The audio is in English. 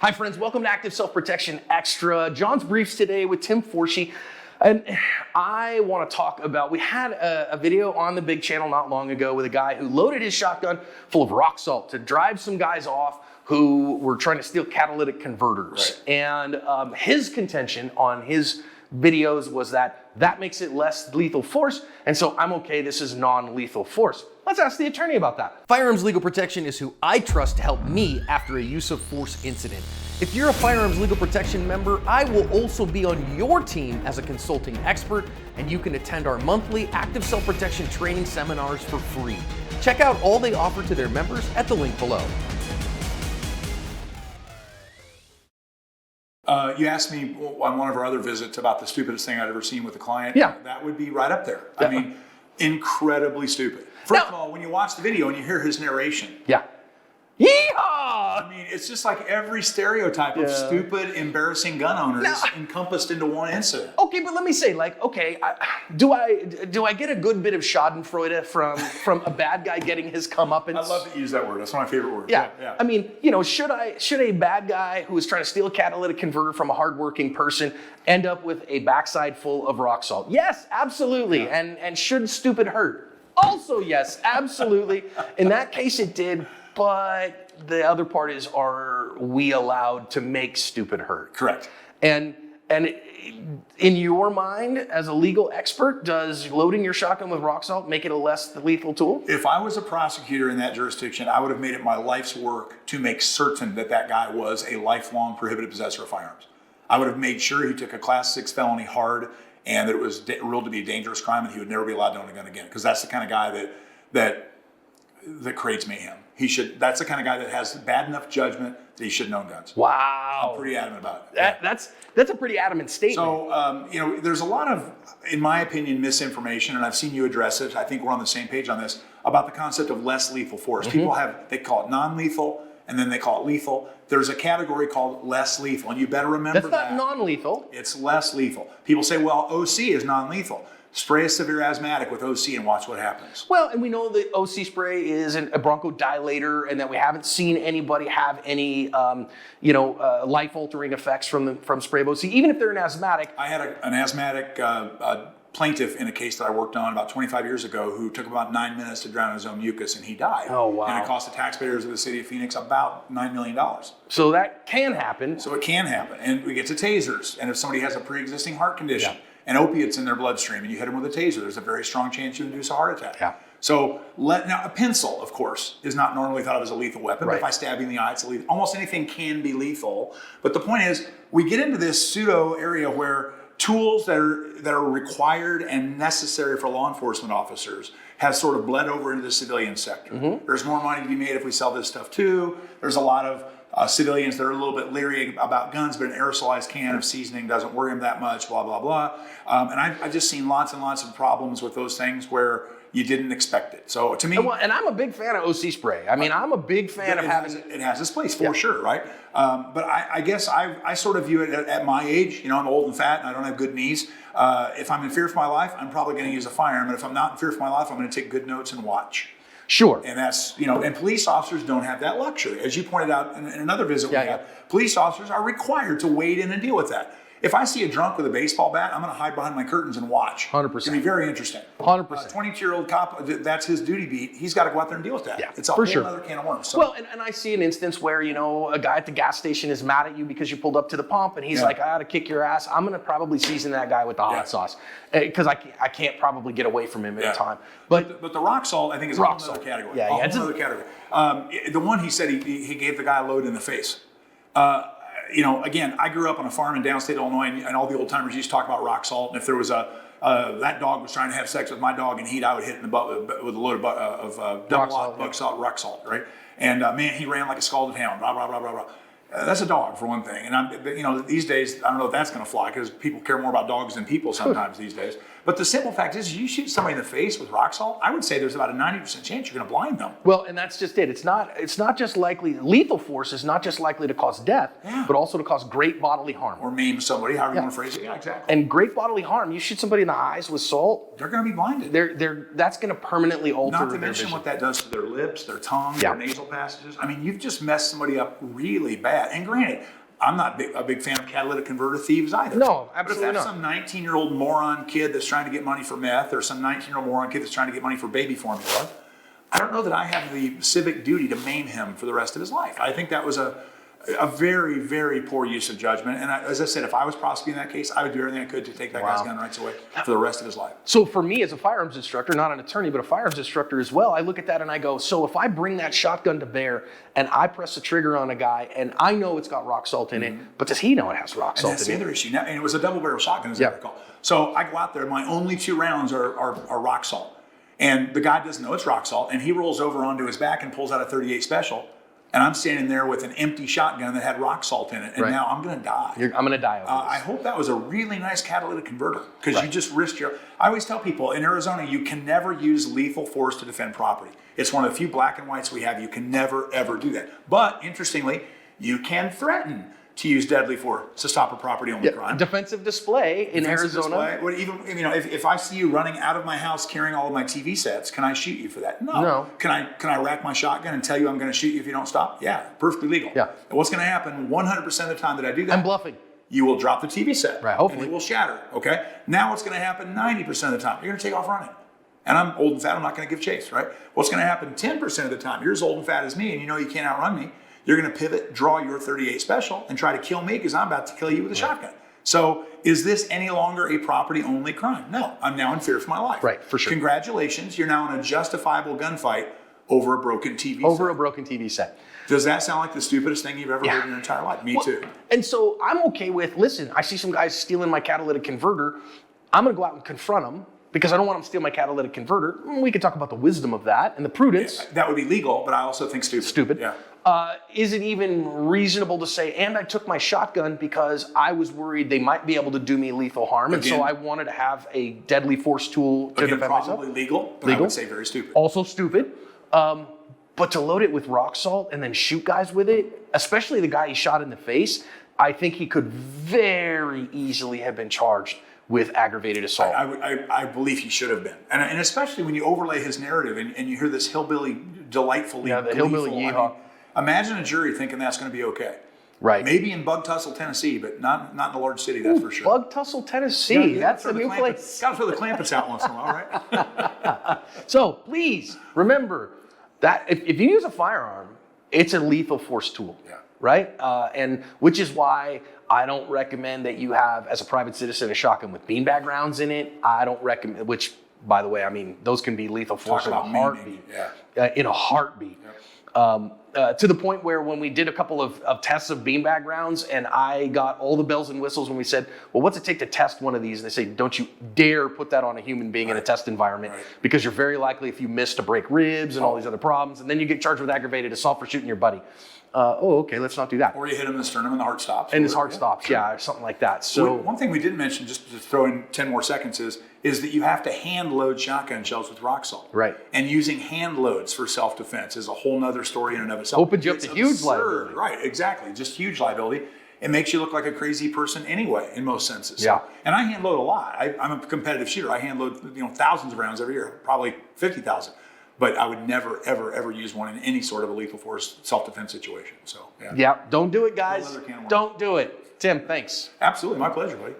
Hi friends, welcome to Active Self-Protection Extra. John's Briefs today with Tim Forshey. And I want to talk about, we had a video on the big channel not long ago with a guy who loaded his shotgun full of rock salt to drive some guys off who were trying to steal catalytic converters. Right. And his contention on his videos was that makes it less lethal force, and so I'm okay, this is non-lethal force. Let's ask the attorney about that. Firearms Legal Protection is who I trust to help me after a use of force incident. If you're a Firearms Legal Protection member, I will also be on your team as a consulting expert, and you can attend our monthly Active Self-Protection training seminars for free. Check out all they offer to their members at the link below. You asked me on one of our other visits about the stupidest thing I'd ever seen with a client. Yeah. That would be right up there. Yeah. I mean, incredibly stupid. First of all, when you watch the video and you hear his narration. Yeah. Yeehaw! I mean, it's just like every stereotype of stupid, embarrassing gun owners encompassed into one incident. Okay, but let me say, do I get a good bit of Schadenfreude from a bad guy getting his comeuppance? I love that you use that word. That's one of my favorite words. Yeah. I mean, should a bad guy who is trying to steal a catalytic converter from a hardworking person end up with a backside full of rock salt? Yes, absolutely. Yeah. And should stupid hurt? Also, yes, absolutely. In that case, it did. But the other part is, are we allowed to make stupid hurt? Correct. And in your mind, as a legal expert, does loading your shotgun with rock salt make it a less lethal tool? If I was a prosecutor in that jurisdiction, I would have made it my life's work to make certain that that guy was a lifelong prohibited possessor of firearms. I would have made sure he took a Class 6 felony hard and that it was ruled to be a dangerous crime and he would never be allowed to own a gun again, because that's the kind of guy that creates mayhem. That's the kind of guy that has bad enough judgment that he shouldn't own guns. Wow. I'm pretty adamant about it. That's a pretty adamant statement. So, there's a lot of, in my opinion, misinformation, and I've seen you address it. I think we're on the same page on this, about the concept of less lethal force. Mm-hmm. They call it non-lethal, and then they call it lethal. There's a category called less lethal, and you better remember that. That's not non-lethal. It's less lethal. People say, well, OC is non-lethal. Spray a severe asthmatic with OC and watch what happens. Well, and we know that OC spray is a bronchodilator, and that we haven't seen anybody have any, life-altering effects from spray of OC, even if they're an asthmatic. I had an asthmatic plaintiff in a case that I worked on about 25 years ago who took about 9 minutes to drown his own mucus, and he died. Oh, wow. And it cost the taxpayers of the city of Phoenix about $9 million. So that can happen. So it can happen. And we get to tasers. And if somebody has a pre-existing heart condition, and opiates in their bloodstream, and you hit them with a taser, there's a very strong chance you induce a heart attack. Yeah. So now a pencil, of course, is not normally thought of as a lethal weapon. Right. But if I stab you in the eye, it's lethal. Almost anything can be lethal. But the point is, we get into this pseudo area where tools that are required and necessary for law enforcement officers has sort of bled over into the civilian sector. Mm-hmm. There's more money to be made if we sell this stuff too. There's a lot of civilians that are a little bit leery about guns, but an aerosolized can of seasoning doesn't worry them that much, blah, blah, blah. And I've just seen lots and lots of problems with those things where you didn't expect it. So to me... And I'm a big fan of OC spray. I mean, I'm a big fan of having... It has its place, for sure, right? But I guess I sort of view it at my age. I'm old and fat and I don't have good knees. If I'm in fear for my life, I'm probably going to use a firearm. And if I'm not in fear for my life, I'm going to take good notes and watch. Sure. And that's, and police officers don't have that luxury. As you pointed out in another visit we had, police officers are required to wade in and deal with that. If I see a drunk with a baseball bat, I'm going to hide behind my curtains and watch. 100%. It's going to be very interesting. 100%. A 22-year-old cop, that's his duty beat. He's got to go out there and deal with that. Yeah, it's a whole other can of worms. So. Well, and I see an instance where, a guy at the gas station is mad at you because you pulled up to the pump, and he's like, I ought to kick your ass. I'm going to probably season that guy with the hot sauce because I can't probably get away from him at a time. But the rock salt, I think, is a whole other category. It's another category. The one he said he gave the guy a load in the face. Again, I grew up on a farm in downstate Illinois, and all the old timers used to talk about rock salt. And if there was that dog was trying to have sex with my dog and I would hit in the butt with a load of double rock salt, right? And man, he ran like a scalded hound, blah, blah, blah, blah, blah. That's a dog for one thing. And these days, I don't know if that's going to fly because people care more about dogs than people sometimes these days. But the simple fact is, you shoot somebody in the face with rock salt, I would say there's about a 90% chance you're going to blind them. Well, and that's just it. It's not just likely, lethal force is not just likely to cause death, but also to cause great bodily harm. Or maim somebody, however you want to phrase it. Yeah, exactly. And great bodily harm, you shoot somebody in the eyes with salt, they're going to be blinded. That's going to permanently alter their vision. Not to mention what that does to their lips, their tongue, their nasal passages. I mean, you've just messed somebody up really bad. bad. And granted, I'm not a big fan of catalytic converter thieves either. No, absolutely but if that's not. some 19-year-old moron kid that's trying to get money for meth, or some 19-year-old moron kid that's trying to get money for baby formula, I don't know that I have the civic duty to maim him for the rest of his life. I think that was a very, very poor use of judgment. And as I said, if I was prosecuting that case, I would do everything I could to take that guy's gun rights away for the rest of his life. So for me as a firearms instructor, not an attorney, but a firearms instructor as well, I look at that and I go, so if I bring that shotgun to bear and I press the trigger on a guy and I know it's got rock salt in it, but does he know it has rock salt in it? That's the other issue. Now, and it was a double barrel shotgun, as I recall. So I go out there, my only 2 rounds are rock salt. And the guy doesn't know it's rock salt, and he rolls over onto his back and pulls out a 38 Special. And I'm standing there with an empty shotgun that had rock salt in it, and now I'm going to die. I'm going to die over this. I hope that was a really nice catalytic converter, because you just risked your... I always tell people, in Arizona, you can never use lethal force to defend property. It's one of the few black and whites we have. You can never, ever do that. But, interestingly, you can threaten to use deadly force to stop a property-only crime. Defensive display in Arizona. If I see you running out of my house carrying all of my TV sets, can I shoot you for that? No. Can I rack my shotgun and tell you I'm going to shoot you if you don't stop? Yeah, perfectly legal. Yeah. And what's going to happen 100% of the time that I do that? I'm bluffing. You will drop the TV set. Right, hopefully. And it will shatter, okay? Now what's going to happen 90% of the time? You're going to take off running. And I'm old and fat, I'm not going to give chase, right? What's going to happen 10% of the time? You're as old and fat as me, and you know you can't outrun me. You're going to pivot, draw your 38 Special, and try to kill me because I'm about to kill you with a shotgun. So is this any longer a property-only crime? No, I'm now in fear for my life. Right, for sure. Congratulations, you're now in a justifiable gunfight over a broken TV set. Over a broken TV set. Does that sound like the stupidest thing you've ever heard in your entire life? Me too. And so I'm okay with, listen, I see some guys stealing my catalytic converter. I'm going to go out and confront them, because I don't want them to steal my catalytic converter. We could talk about the wisdom of that and the prudence. Yeah, that would be legal, but I also think stupid. Yeah. Is it even reasonable to say, and I took my shotgun because I was worried they might be able to do me lethal harm, and so I wanted to have a deadly force tool to defend myself? Probably legal, but I would say very stupid. Also stupid. But to load it with rock salt and then shoot guys with it, especially the guy he shot in the face, I think he could very easily have been charged with aggravated assault. I believe he should have been. And especially when you overlay his narrative and you hear this hillbilly delightfully the hillbilly yeehaw. Imagine a jury thinking that's going to be okay. Right. Maybe in Bug Tussle, Tennessee, but not in a large city, that's for sure. Bug Tussle, Tennessee. That's a new place. Got to throw the clampets out once in a while, right? So please remember that if you use a firearm, it's a lethal force tool. Yeah. Right? And which is why I don't recommend that you have, as a private citizen, a shotgun with beanbag rounds in it. I don't recommend, which, by the way, I mean, those can be lethal force in a heartbeat. In a heartbeat. To the point where when we did a couple of tests of beanbag rounds and I got all the bells and whistles when we said, well, what's it take to test one of these? And they say, don't you dare put that on a human being in a test environment because you're very likely, if you miss, to break ribs and all these other problems. And then you get charged with aggravated assault for shooting your buddy. Okay, let's not do that. Or you hit him in the sternum and the heart stops. And his heart stops, or something like that. So one thing we didn't mention, just to throw in 10 more seconds, is that you have to hand load shotgun shells with rock salt. Right. And using hand loads for self-defense is a whole nother story in and of itself. Opens you up to huge liability. Right, exactly. Just huge liability. It makes you look like a crazy person anyway, in most senses. Yeah. And I hand load a lot. I'm a competitive shooter. I hand load thousands of rounds every year, probably 50,000. But I would never, ever, ever use one in any sort of a lethal force self-defense situation. So, yeah, don't do it, guys. Don't do it. Tim, thanks. Absolutely. My pleasure, buddy.